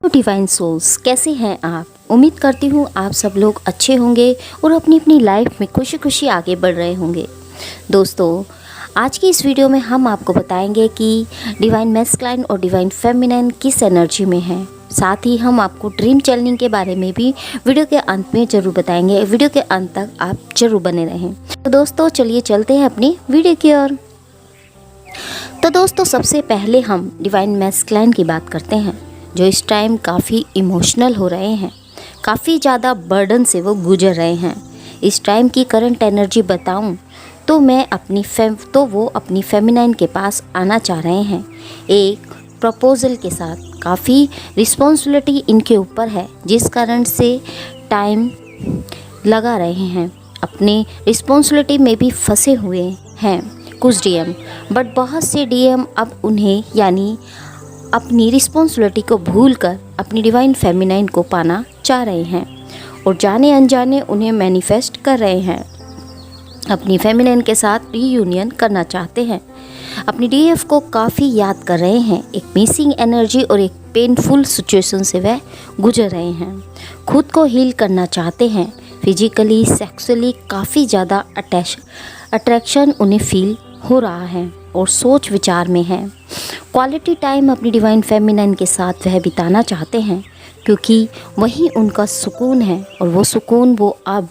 तो divine souls, कैसे हैं आप? उम्मीद करती हूँ आप सब लोग अच्छे होंगे और अपनी अपनी लाइफ में खुशी खुशी आगे बढ़ रहे होंगे। दोस्तों, आज की इस वीडियो में हम आपको बताएंगे कि डिवाइन मैस्कुलाइन और डिवाइन फेमिनाइन किस एनर्जी में है। साथ ही हम आपको ड्रीम चैनलिंग के बारे में भी वीडियो के अंत में ज़रूर बताएंगे। वीडियो के अंत तक आप ज़रूर बने रहें। तो दोस्तों, चलिए चलते हैं अपनी वीडियो की ओर। तो दोस्तों, सबसे पहले हम डिवाइन मैस्कुलाइन की बात करते हैं, जो इस टाइम काफ़ी इमोशनल हो रहे हैं, काफ़ी ज़्यादा बर्डन से वो गुजर रहे हैं। इस टाइम की करंट एनर्जी बताऊं तो वो अपनी फेमिनाइन के पास आना चाह रहे हैं एक प्रपोज़ल के साथ। काफ़ी रिस्पॉन्सिबिलिटी इनके ऊपर है, जिस कारण से टाइम लगा रहे हैं, अपने रिस्पॉन्सिबिलिटी में भी फंसे हुए हैं कुछ डीएम। बट बहुत से डीएम अब उन्हें यानी अपनी रिस्पॉन्सिबिलिटी को भूलकर अपनी डिवाइन फेमिनाइन को पाना चाह रहे हैं और जाने अनजाने उन्हें मैनिफेस्ट कर रहे हैं। अपनी फेमिनाइन के साथ रीयूनियन करना चाहते हैं। अपनी डीएफ को काफ़ी याद कर रहे हैं। एक मिसिंग एनर्जी और एक पेनफुल सिचुएशन से वह गुजर रहे हैं। खुद को हील करना चाहते हैं। फिजिकली सेक्सुअली काफ़ी ज़्यादा अट्रैक्शन उन्हें फील हो रहा है और सोच विचार में है। क्वालिटी टाइम अपनी डिवाइन फेमिनाइन के साथ वह बिताना चाहते हैं, क्योंकि वही उनका सुकून है और वो सुकून वो अब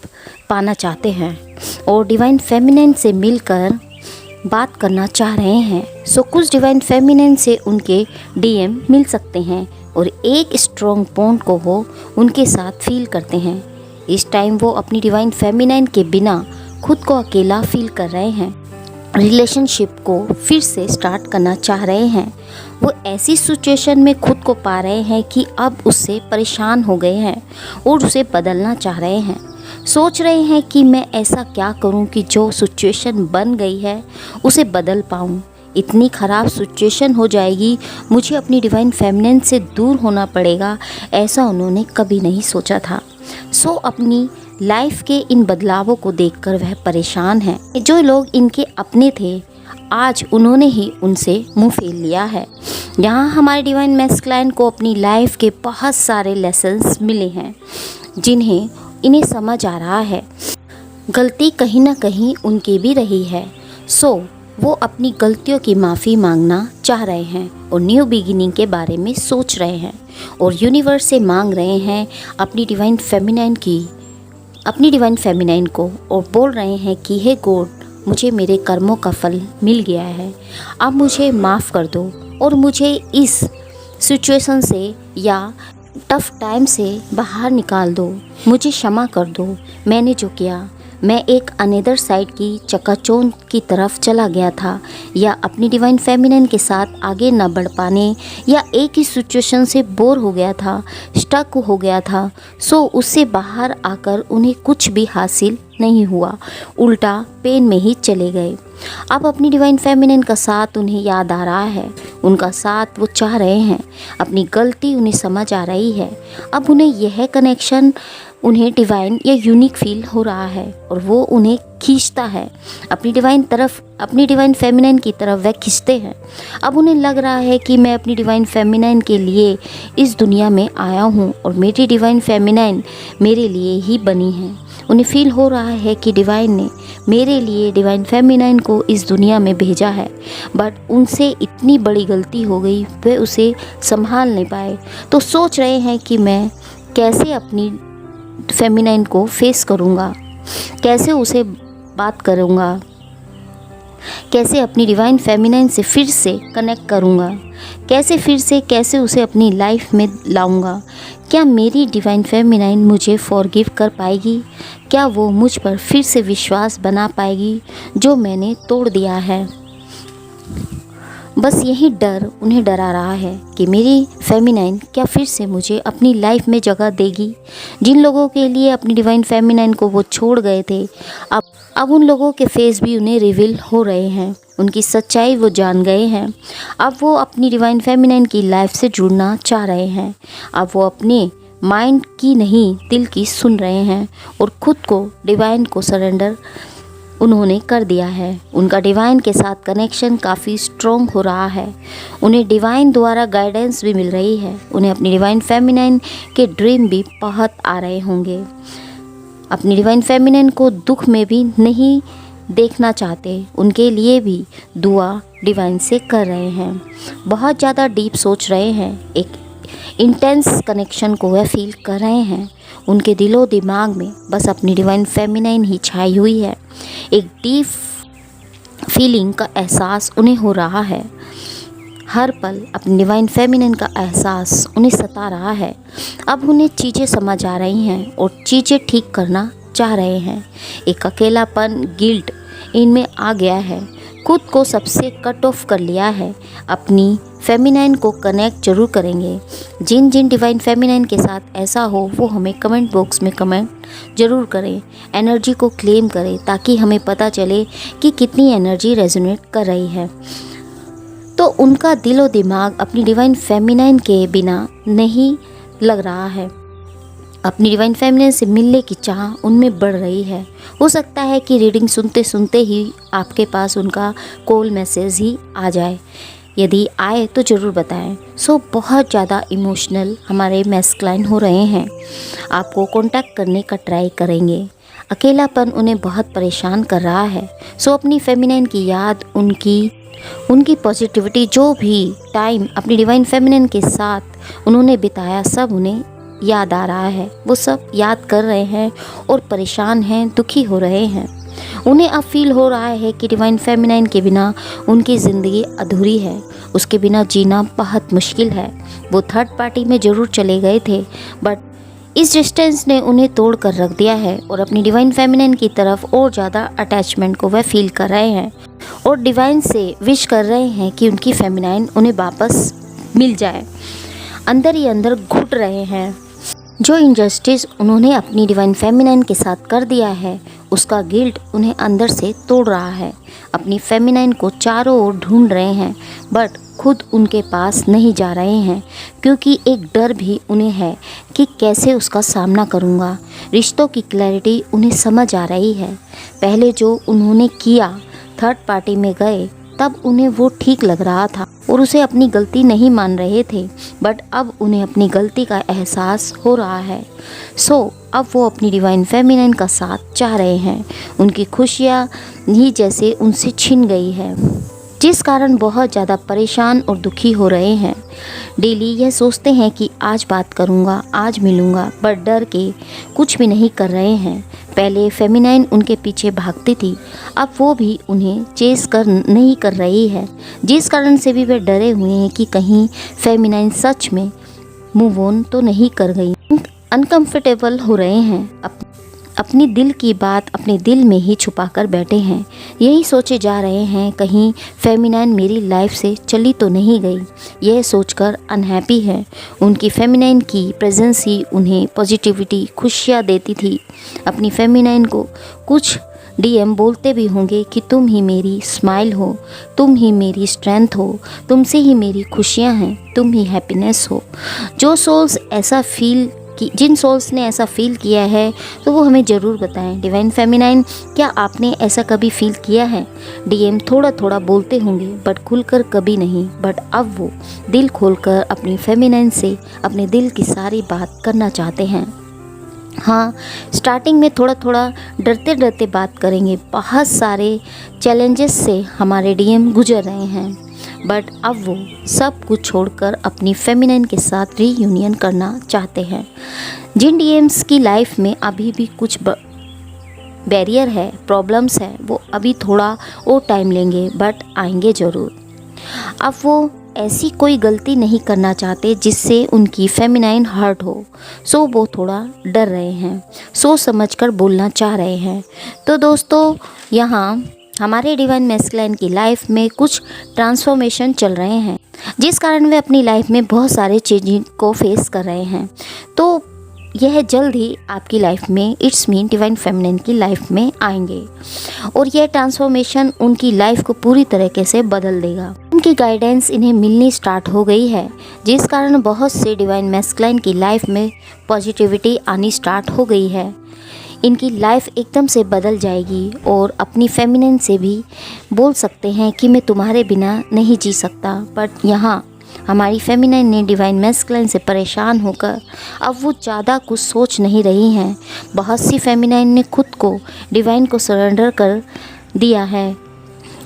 पाना चाहते हैं और डिवाइन फेमिनाइन से मिलकर बात करना चाह रहे हैं। कुछ डिवाइन फेमिनाइन से उनके डीएम मिल सकते हैं और एक स्ट्रॉन्ग बॉन्ड को वो उनके साथ फील करते हैं। इस टाइम वो अपनी डिवाइन फेमिनाइन के बिना खुद को अकेला फील कर रहे हैं। रिलेशनशिप को फिर से स्टार्ट करना चाह रहे हैं। वो ऐसी सिचुएशन में खुद को पा रहे हैं कि अब उससे परेशान हो गए हैं और उसे बदलना चाह रहे हैं। सोच रहे हैं कि मैं ऐसा क्या करूं कि जो सिचुएशन बन गई है उसे बदल पाऊं। इतनी ख़राब सिचुएशन हो जाएगी, मुझे अपनी डिवाइन फेमिनाइन से दूर होना पड़ेगा, ऐसा उन्होंने कभी नहीं सोचा था। अपनी लाइफ के इन बदलावों को देखकर वह परेशान है। जो लोग इनके अपने थे, आज उन्होंने ही उनसे मुंह फेर लिया है। यहाँ हमारे डिवाइन मैस्कुलाइन को अपनी लाइफ के बहुत सारे लेसन्स मिले हैं, जिन्हें इन्हें समझ आ रहा है गलती कहीं ना कहीं उनकी भी रही है। वो अपनी गलतियों की माफ़ी मांगना चाह रहे हैं और न्यू बिगिनिंग के बारे में सोच रहे हैं और यूनिवर्स से मांग रहे हैं अपनी डिवाइन फेमिनाइन को और बोल रहे हैं कि हे गॉड, मुझे मेरे कर्मों का फल मिल गया है, अब मुझे माफ़ कर दो और मुझे इस सिचुएशन से या टफ टाइम से बाहर निकाल दो। मुझे क्षमा कर दो, मैंने जो किया, मैं एक अनदर साइड की चकाचौंध की तरफ चला गया था, या अपनी डिवाइन फेमिनाइन के साथ आगे न बढ़ पाने, या एक ही सिचुएशन से बोर हो गया था, स्टक हो गया था। उससे बाहर आकर उन्हें कुछ भी हासिल नहीं हुआ, उल्टा पेन में ही चले गए। अब अपनी डिवाइन फेमिनाइन का साथ उन्हें याद आ रहा है, उनका साथ वो चाह रहे हैं। अपनी गलती उन्हें समझ आ रही है। अब उन्हें यह कनेक्शन उन्हें डिवाइन या यूनिक फील हो रहा है और वो उन्हें खींचता है अपनी डिवाइन फेमिनाइन की तरफ वह खींचते हैं। अब उन्हें लग रहा है कि मैं अपनी डिवाइन फेमिनाइन के लिए इस दुनिया में आया हूँ और मेरी डिवाइन फेमिनाइन मेरे लिए ही बनी है। उन्हें फील हो रहा है कि डिवाइन ने मेरे लिए डिवाइन फेमिनाइन को इस दुनिया में भेजा है, बट उनसे इतनी बड़ी गलती हो गई, वे उसे संभाल नहीं पाए। तो सोच रहे हैं कि मैं कैसे अपनी फेमिनाइन को फेस करूँगा, कैसे उसे बात करूँगा, कैसे अपनी डिवाइन फेमिनाइन से फिर से कनेक्ट करूँगा, कैसे उसे अपनी लाइफ में लाऊँगा। क्या मेरी डिवाइन फेमिनाइन मुझे फॉरगिव कर पाएगी? क्या वो मुझ पर फिर से विश्वास बना पाएगी जो मैंने तोड़ दिया है? बस यही डर उन्हें डरा रहा है कि मेरी फेमिनाइन क्या फिर से मुझे अपनी लाइफ में जगह देगी। जिन लोगों के लिए अपनी डिवाइन फेमिनाइन को वो छोड़ गए थे, अब उन लोगों के फेस भी उन्हें रिवील हो रहे हैं, उनकी सच्चाई वो जान गए हैं। अब वो अपनी डिवाइन फेमिनाइन की लाइफ से जुड़ना चाह रहे हैं। अब वो अपने माइंड की नहीं, दिल की सुन रहे हैं और खुद को डिवाइन को सरेंडर उन्होंने कर दिया है। उनका डिवाइन के साथ कनेक्शन काफ़ी स्ट्रॉन्ग हो रहा है। उन्हें डिवाइन द्वारा गाइडेंस भी मिल रही है। उन्हें अपनी डिवाइन फेमिनाइन के ड्रीम भी बहुत आ रहे होंगे। अपनी डिवाइन फेमिनाइन को दुख में भी नहीं देखना चाहते, उनके लिए भी दुआ डिवाइन से कर रहे हैं। बहुत ज़्यादा डीप सोच रहे हैं, एक इंटेंस कनेक्शन को वह फील कर रहे हैं। उनके दिलो दिमाग में बस अपनी डिवाइन फेमिनाइन ही छाई हुई है। एक डीप फीलिंग का एहसास उन्हें हो रहा है। हर पल अपनी डिवाइन फेमिनाइन का एहसास उन्हें सता रहा है। अब उन्हें चीज़ें समझ आ रही हैं और चीज़ें ठीक करना चाह रहे हैं। एक अकेलापन, गिल्ट इनमें आ गया है। खुद को सबसे कट ऑफ कर लिया है। अपनी फेमिनाइन को कनेक्ट जरूर करेंगे। जिन जिन डिवाइन फेमिनाइन के साथ ऐसा हो वो हमें कमेंट बॉक्स में कमेंट ज़रूर करें। एनर्जी को क्लेम करें ताकि हमें पता चले कि कितनी एनर्जी रेजोनेट कर रही है। तो उनका दिलो दिमाग अपनी डिवाइन फेमिनाइन के बिना नहीं लग रहा है। अपनी डिवाइन फेमिनाइन से मिलने की चाह उनमें बढ़ रही है। हो सकता है कि रीडिंग सुनते सुनते ही आपके पास उनका कॉल मैसेज ही आ जाए। यदि आए तो ज़रूर बताएं। बहुत ज़्यादा इमोशनल हमारे मैस्कुलाइन हो रहे हैं। आपको कांटेक्ट करने का ट्राई करेंगे। अकेलापन उन्हें बहुत परेशान कर रहा है। अपनी फेमिनाइन की याद, उनकी पॉजिटिविटी, जो भी टाइम अपनी डिवाइन फेमिनाइन के साथ उन्होंने बिताया, सब उन्हें याद आ रहा है। वो सब याद कर रहे हैं और परेशान हैं, दुखी हो रहे हैं। उन्हें अब फील हो रहा है कि डिवाइन फेमिनाइन के बिना उनकी ज़िंदगी अधूरी है। उसके बिना जीना बहुत मुश्किल है। वो थर्ड पार्टी में ज़रूर चले गए थे, बट इस डिस्टेंस ने उन्हें तोड़ कर रख दिया है और अपनी डिवाइन फेमिनाइन की तरफ और ज़्यादा अटैचमेंट को वह फील कर रहे हैं और डिवाइन से विश कर रहे हैं कि उनकी फेमिनाइन उन्हें वापस मिल जाए। अंदर ही अंदर घुट रहे हैं। जो इनजस्टिस उन्होंने अपनी डिवाइन फेमिनाइन के साथ कर दिया है, उसका गिल्ट उन्हें अंदर से तोड़ रहा है। अपनी फेमिनाइन को चारों ओर ढूंढ रहे हैं, बट खुद उनके पास नहीं जा रहे हैं क्योंकि एक डर भी उन्हें है कि कैसे उसका सामना करूँगा। रिश्तों की क्लैरिटी उन्हें समझ आ रही है। पहले जो उन्होंने किया, थर्ड पार्टी में गए, तब उन्हें वो ठीक लग रहा था और उसे अपनी गलती नहीं मान रहे थे, बट अब उन्हें अपनी गलती का एहसास हो रहा है। अब वो अपनी डिवाइन फेमिनाइन का साथ चाह रहे हैं। उनकी खुशियाँ ही जैसे उनसे छिन गई है, जिस कारण बहुत ज़्यादा परेशान और दुखी हो रहे हैं। डेली यह सोचते हैं कि आज बात करूँगा, आज मिलूँगा, बट डर के कुछ भी नहीं कर रहे हैं। पहले फेमिनाइन उनके पीछे भागती थी, अब वो भी उन्हें चेस नहीं कर रही है, जिस कारण से भी वे डरे हुए हैं कि कहीं फेमिनाइन सच में मूव ऑन तो नहीं कर गई। अनकंफर्टेबल हो रहे हैं। अपनी दिल की बात अपने दिल में ही छुपा कर बैठे हैं। यही सोचे जा रहे हैं कहीं फेमिनाइन मेरी लाइफ से चली तो नहीं गई। यह सोचकर अनहैप्पी है। उनकी फेमिनाइन की प्रेजेंस ही उन्हें पॉजिटिविटी, खुशियाँ देती थी। अपनी फेमिनाइन को कुछ डीएम बोलते भी होंगे कि तुम ही मेरी स्माइल हो, तुम ही मेरी स्ट्रेंथ हो, तुमसे ही मेरी खुशियाँ हैं, तुम ही हैप्पीनेस हो। जिन सोल्स ने ऐसा फील किया है तो वो हमें ज़रूर बताएं। डिवाइन फेमिनाइन, क्या आपने ऐसा कभी फील किया है? डीएम थोड़ा थोड़ा बोलते होंगे बट खुलकर कभी नहीं, बट अब वो दिल खोलकर अपनी फेमिनाइन से अपने दिल की सारी बात करना चाहते हैं। हाँ, स्टार्टिंग में थोड़ा थोड़ा डरते डरते बात करेंगे। बहुत सारे चैलेंजेस से हमारे डीएम गुजर रहे हैं, बट अब वो सब कुछ छोड़कर अपनी फेमिनाइन के साथ रीयूनियन करना चाहते हैं। जिन डीएम्स की लाइफ में अभी भी कुछ बैरियर है, प्रॉब्लम्स है, वो अभी थोड़ा और टाइम लेंगे, बट आएंगे ज़रूर। अब वो ऐसी कोई गलती नहीं करना चाहते जिससे उनकी फेमिनाइन हर्ट हो, वो थोड़ा डर रहे हैं, सोच समझ कर बोलना चाह रहे हैं। तो दोस्तों, यहाँ हमारे डिवाइन मैस्कुलाइन की लाइफ में कुछ ट्रांसफॉर्मेशन चल रहे हैं, जिस कारण वे अपनी लाइफ में बहुत सारे चेंजिंग को फेस कर रहे हैं। तो यह जल्द ही आपकी लाइफ में, इट्स मीन डिवाइन फेमिनिन की लाइफ में आएंगे और यह ट्रांसफॉर्मेशन उनकी लाइफ को पूरी तरीके से बदल देगा। उनकी गाइडेंस इन्हें मिलनी स्टार्ट हो गई है, जिस कारण बहुत से डिवाइन मैस्कुलाइन की लाइफ में पॉजिटिविटी आनी स्टार्ट हो गई है। इनकी लाइफ एकदम से बदल जाएगी और अपनी फेमिनिन से भी बोल सकते हैं कि मैं तुम्हारे बिना नहीं जी सकता। बट यहाँ हमारी फेमिनिन ने डिवाइन मैस्कुलिन से परेशान होकर अब वो ज़्यादा कुछ सोच नहीं रही हैं। बहुत सी फेमिनिन ने खुद को डिवाइन को सरेंडर कर दिया है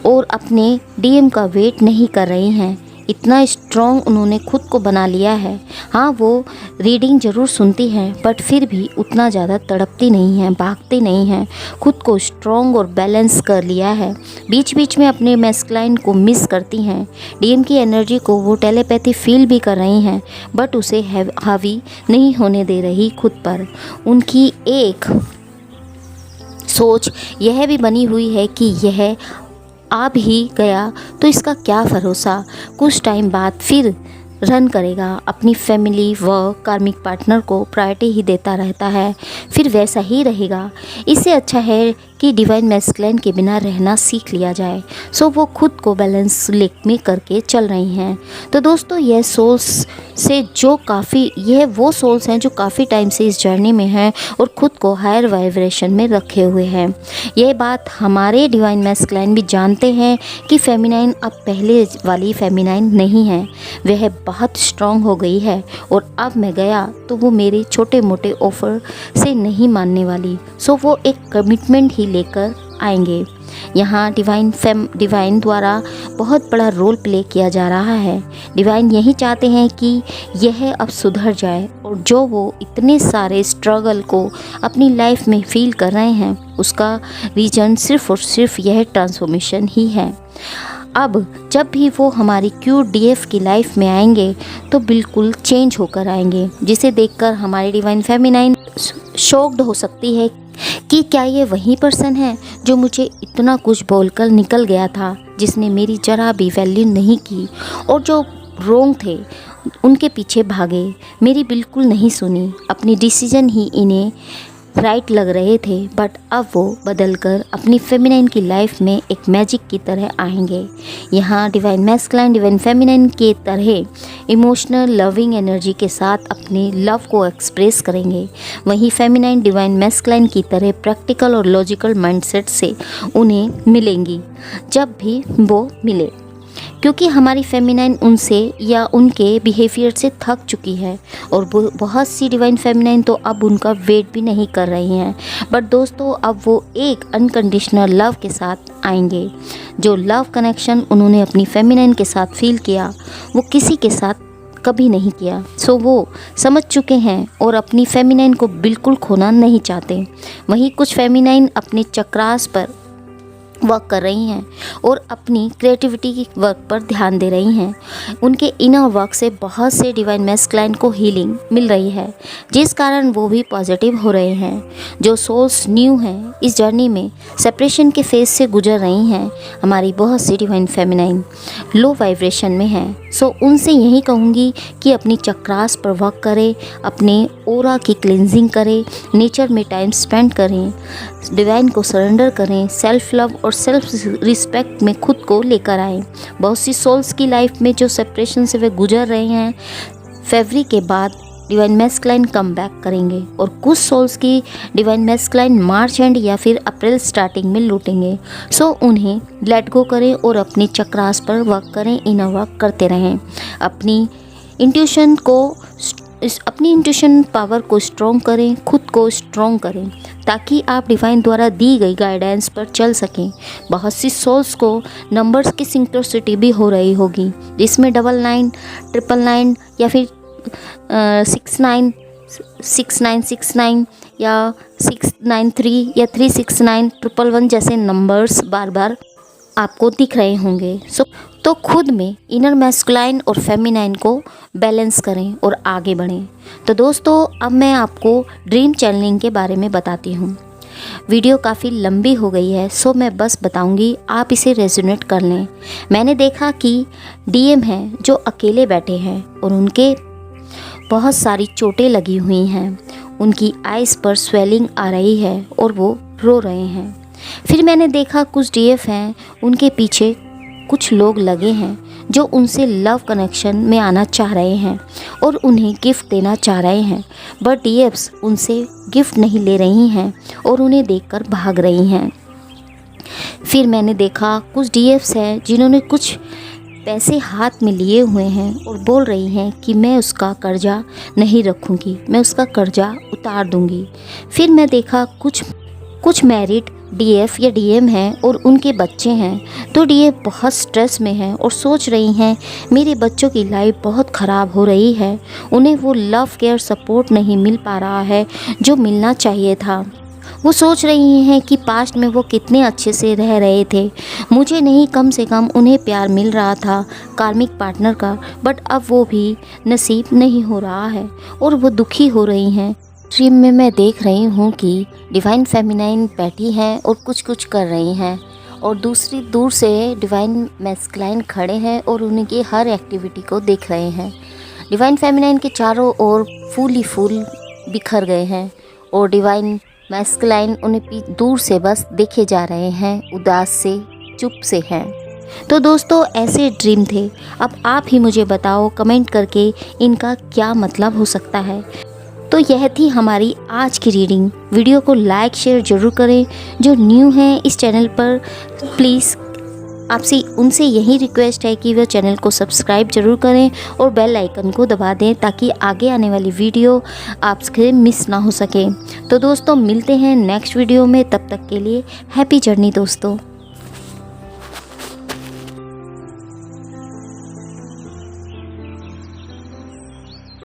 और अपने डीएम का वेट नहीं कर रही हैं। इतना स्ट्रॉन्ग उन्होंने खुद को बना लिया है। हाँ, वो रीडिंग ज़रूर सुनती हैं बट फिर भी उतना ज़्यादा तड़पती नहीं हैं, भागती नहीं हैं। खुद को स्ट्रॉन्ग और बैलेंस कर लिया है। बीच बीच में अपने मैस्कुलाइन को मिस करती हैं। डीएम की एनर्जी को वो टेलीपैथी फील भी कर रही हैं बट उसे हावी नहीं होने दे रही खुद पर। उनकी एक सोच यह भी बनी हुई है कि यह आ भी गया तो इसका क्या भरोसा, कुछ टाइम बाद फिर रन करेगा। अपनी फैमिली वर्क कार्मिक पार्टनर को प्रायोरिटी ही देता रहता है, फिर वैसा ही रहेगा। इससे अच्छा है कि डिवाइन मैस्कुलिन के बिना रहना सीख लिया जाए। सो वो खुद को बैलेंस में करके चल रही हैं। तो दोस्तों, यह सोल्स से यह वो सोल्स हैं जो काफ़ी टाइम से इस जर्नी में हैं और ख़ुद को हायर वाइब्रेशन में रखे हुए हैं। यह बात हमारे डिवाइन मैस्कुलिन भी जानते हैं कि फेमिनाइन अब पहले वाली फेमिनाइन नहीं है, वह बहुत स्ट्रॉन्ग हो गई है और अब मैं गया तो वो मेरे छोटे मोटे ऑफ़र से नहीं मानने वाली। सो वो एक कमिटमेंट ही लेकर आएंगे। यहाँ डिवाइन द्वारा बहुत बड़ा रोल प्ले किया जा रहा है। डिवाइन यही चाहते हैं कि यह अब सुधर जाए और जो वो इतने सारे स्ट्रगल को अपनी लाइफ में फील कर रहे हैं उसका रीज़न सिर्फ़ और सिर्फ यह ट्रांसफॉर्मेशन ही है। अब जब भी वो हमारी QDF की लाइफ में आएंगे तो बिल्कुल चेंज होकर आएंगे, जिसे देखकर हमारी डिवाइन फेमिनाइन शॉक्ड हो सकती है कि क्या ये वही पर्सन है जो मुझे इतना कुछ बोलकर निकल गया था, जिसने मेरी जरा भी वैल्यू नहीं की और जो रोंग थे उनके पीछे भागे, मेरी बिल्कुल नहीं सुनी, अपनी डिसीजन ही इन्हें राइट लग रहे थे। बट अब वो बदलकर अपनी फेमिनाइन की लाइफ में एक मैजिक की तरह आएंगे। यहाँ डिवाइन मैस्कुलिन डिवाइन फेमिनाइन के तरह इमोशनल लविंग एनर्जी के साथ अपने लव को एक्सप्रेस करेंगे, वहीं फेमिनाइन डिवाइन मैस्कुलिन की तरह प्रैक्टिकल और लॉजिकल माइंडसेट से उन्हें मिलेंगी जब भी वो मिले, क्योंकि हमारी फेमिनाइन उनसे या उनके बिहेवियर से थक चुकी है और बहुत सी डिवाइन फेमिनाइन तो अब उनका वेट भी नहीं कर रही हैं। बट दोस्तों, अब वो एक अनकंडीशनल लव के साथ आएंगे। जो लव कनेक्शन उन्होंने अपनी फेमिनाइन के साथ फील किया वो किसी के साथ कभी नहीं किया। सो वो समझ चुके हैं और अपनी फेमिनाइन को बिल्कुल खोना नहीं चाहते। वहीं कुछ फेमिनाइन अपने चक्रास पर वर्क कर रही हैं और अपनी क्रिएटिविटी की वर्क पर ध्यान दे रही हैं। उनके इनर वर्क से बहुत से डिवाइन मैस्कुलिन को हीलिंग मिल रही है, जिस कारण वो भी पॉजिटिव हो रहे हैं। जो सोल्स न्यू हैं इस जर्नी में सेपरेशन के फेज से गुजर रही हैं, हमारी बहुत सी डिवाइन फेमिनाइन लो वाइब्रेशन में हैं। सो उनसे यही कहूँगी कि अपनी चक्रास पर वर्क करें, अपने ओरा की क्लिनजिंग करें, नेचर में टाइम स्पेंड करें, डिवाइन को सरेंडर करें, सेल्फ लव और सेल्फ रिस्पेक्ट में खुद को लेकर आएँ। बहुत सी सोल्स की लाइफ में जो सेपरेशन से वे गुजर रहे हैं, फरवरी के बाद डिवाइन मैस्कुलिन कम बैक करेंगे और कुछ सोल्स की डिवाइन मैस्कुलिन मार्च एंड या फिर अप्रैल स्टार्टिंग में लूटेंगे। सो उन्हें लेट गो करें और अपनी चक्रास पर वर्क करें, इनर वर्क करते रहें। अपनी इंट्यूशन पावर को स्ट्रॉन्ग करें, खुद को स्ट्रॉन्ग करें ताकि आप डिवाइन द्वारा दी गई गाइडेंस पर चल सकें। बहुत सी सोल्स को नंबर्स की सिंक्रोसिटी भी हो रही होगी, जिसमें 99, 999 या फिर 69, 6969 या 693 या 369, 111 जैसे नंबर्स बार बार आपको दिख रहे होंगे। तो खुद में इनर मैस्कुलाइन और फेमिनाइन को बैलेंस करें और आगे बढ़ें। तो दोस्तों, अब मैं आपको ड्रीम चैनलिंग के बारे में बताती हूँ। वीडियो काफ़ी लंबी हो गई है, सो मैं बस बताऊँगी, आप इसे रेजोनेट कर लें। मैंने देखा कि डीएम हैं जो अकेले बैठे हैं और उनके बहुत सारी चोटें लगी हुई हैं, उनकी आइज़ पर स्वेलिंग आ रही है और वो रो रहे हैं। फिर मैंने देखा कुछ डीएफ हैं, उनके पीछे कुछ लोग लगे हैं जो उनसे लव कनेक्शन में आना चाह रहे हैं और उन्हें गिफ्ट देना चाह रहे हैं, बट डीएफ्स उनसे गिफ्ट नहीं ले रही हैं और उन्हें देखकर भाग रही हैं। फिर मैंने देखा कुछ डीएफ्स हैं जिन्होंने कुछ पैसे हाथ में लिए हुए हैं और बोल रही हैं कि मैं उसका कर्जा नहीं रखूँगी, मैं उसका कर्जा उतार दूँगी। फिर मैं देखा कुछ मैरिड डीएफ या डीएम हैं और उनके बच्चे हैं, तो डीएफ बहुत स्ट्रेस में हैं और सोच रही हैं मेरे बच्चों की लाइफ बहुत ख़राब हो रही है, उन्हें वो लव केयर सपोर्ट नहीं मिल पा रहा है जो मिलना चाहिए था। वो सोच रही हैं कि पास्ट में वो कितने अच्छे से रह रहे थे, मुझे नहीं कम से कम उन्हें प्यार मिल रहा था कार्मिक पार्टनर का, बट अब वो भी नसीब नहीं हो रहा है और वो दुखी हो रही हैं। ड्रीम में मैं देख रही हूँ कि डिवाइन फेमिनाइन बैठी हैं और कुछ कर रही हैं और दूसरी दूर से डिवाइन मैस्कुलाइन खड़े हैं और उनकी हर एक्टिविटी को देख रहे हैं। डिवाइन फेमिनाइन के चारों ओर फूल ही फूल बिखर गए हैं और डिवाइन मैस्कुलाइन उन्हें दूर से बस देखे जा रहे हैं, उदास से, चुप से हैं। तो दोस्तों ऐसे ड्रीम थे। अब आप ही मुझे बताओ कमेंट करके इनका क्या मतलब हो सकता है। तो यह थी हमारी आज की रीडिंग। वीडियो को लाइक शेयर ज़रूर करें। जो न्यू हैं इस चैनल पर प्लीज़ आपसे उनसे यही रिक्वेस्ट है कि वह चैनल को सब्सक्राइब जरूर करें और बेल आइकन को दबा दें ताकि आगे आने वाली वीडियो आपसे मिस ना हो सके। तो दोस्तों मिलते हैं नेक्स्ट वीडियो में, तब तक के लिए हैप्पी जर्नी दोस्तों।